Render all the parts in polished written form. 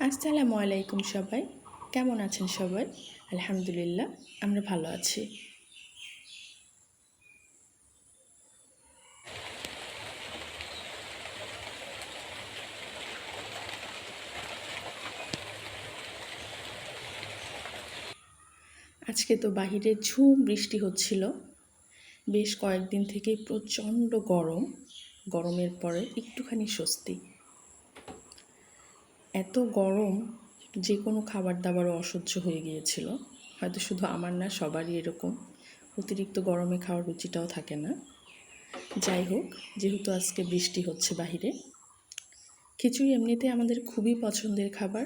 আসসালামু আলাইকুম সবাই, কেমন আছেন সবাই? আলহামদুলিল্লাহ, আমরা ভালো আছি। আজকে তো বাহিরে ঝুম বৃষ্টি হচ্ছিল। বেশ কয়েকদিন থেকেই প্রচণ্ড গরম, গরমের পরে একটুখানি স্বস্তি। এত গরম যে কোনো খাবার দাবারও অসহ্য হয়ে গিয়েছিল। হয়তো শুধু আমার না, সবারই এরকম। অতিরিক্ত গরমে খাওয়ার রুচিটাও থাকে না। যাই হোক, যেহেতু আজকে বৃষ্টি হচ্ছে বাহিরে, খিচুড়ি এমনিতে আমাদের খুবই পছন্দের খাবার।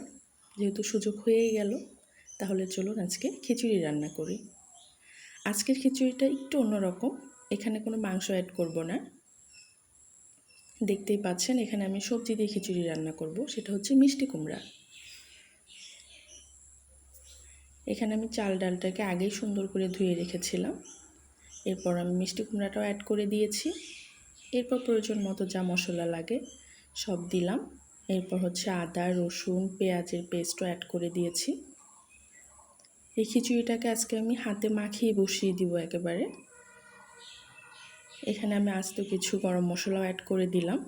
যেহেতু সুযোগ হয়েই গেল, তাহলে চলুন আজকে খিচুড়ি রান্না করি। আজকের খিচুড়িটা একটু অন্যরকম। এখানে কোনো মাংস অ্যাড করব না। দেখতেই পাচ্ছেন, এখানে আমি সবজি দিয়ে খিচুড়ি রান্না করব, সেটা হচ্ছে মিষ্টি কুমড়া। এখানে আমি চাল ডালটাকে আগেই সুন্দর করে ধুয়ে রেখেছিলাম। এরপর আমি মিষ্টি কুমড়াটাও অ্যাড করে দিয়েছি। এরপর প্রয়োজন মতো যা মশলা লাগে সব দিলাম। এরপর হচ্ছে আদা, রসুন, পেঁয়াজের পেস্টও অ্যাড করে দিয়েছি। এই খিচুড়িটাকে আজকে আমি হাতে মাখিয়ে বসিয়ে দিব একেবারে। এখানে আমি আস্ত কিছু গরম মশলাও অ্যাড করে দিলাম,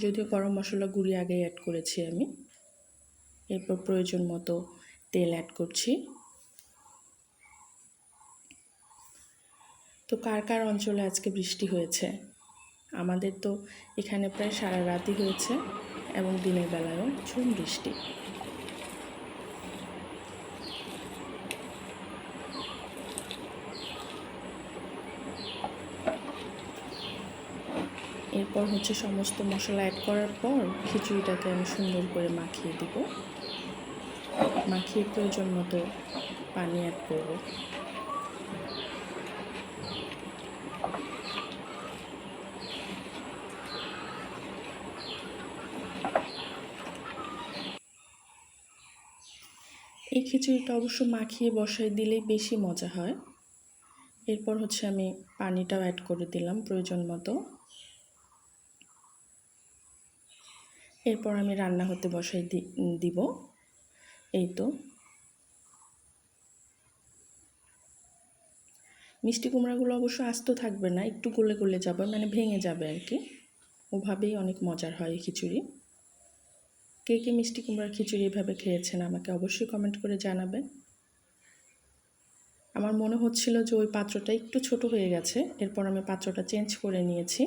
যদিও গরম মশলা গুঁড়ি আগেই অ্যাড করেছি আমি। এরপর প্রয়োজন মতো তেল অ্যাড করছি। তো কার কার অঞ্চলে আজকে বৃষ্টি হয়েছে? আমাদের তো এখানে প্রায় সারা রাতই হয়েছে এবং দিনের বেলায়ও ঝুম বৃষ্টি। এরপর হচ্ছে সমস্ত মশলা অ্যাড করার পর খিচুড়িটাকে আমি সুন্দর করে মাখিয়ে দিব। মাখিয়ে প্রয়োজন মতো পানি অ্যাড করব। এই খিচুড়িটা অবশ্য মাখিয়ে বসাই দিলেই বেশি মজা হয়। এরপর হচ্ছে আমি পানিটাও অ্যাড করে দিলাম প্রয়োজন মতো। এরপর আমি রান্না হতে বসাই দিব। এই তো মিষ্টি কুমড়াগুলো অবশ্য আস্ত থাকবে না, একটু গলে গলে যাবে, মানে ভেঙে যাবে আর কি। ওভাবেই অনেক মজার হয় এই খিচুড়ি। কে কে মিষ্টি কুমড়ার খিচুড়ি এভাবে খেয়েছেন আমাকে অবশ্যই কমেন্ট করে জানাবেন। আমার মনে হচ্ছিল যে ওই পাত্রটা একটু ছোট হয়ে গেছে, এরপর আমি পাত্রটা চেঞ্জ করে নিয়েছি।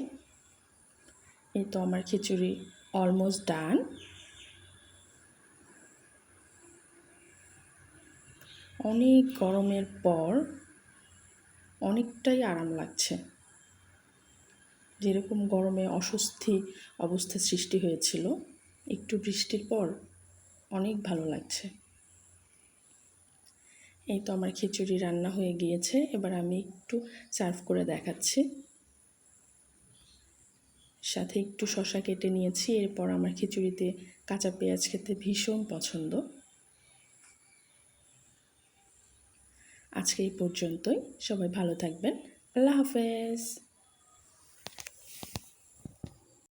এই তো আমার খিচুড়ি অলমোস্ট ডান। অনেক গরমের পর অনেকটাই আরাম লাগছে। যেরকম গরমে অস্বস্তি অবস্থা সৃষ্টি হয়েছিল, একটু বৃষ্টির পর অনেক ভালো লাগছে। এই তো আমার খিচুড়ি রান্না হয়ে গিয়েছে, এবার আমি একটু সার্ভ করে দেখাচ্ছি। সাথে একটু শসা কেটে নিয়েছি। এরপর আমার খিচুড়িতে কাঁচা পেঁয়াজ খেতে ভীষণ পছন্দ। আজকে এই পর্যন্তই, সবাই ভালো থাকবেন। আল্লাহ হাফেজ।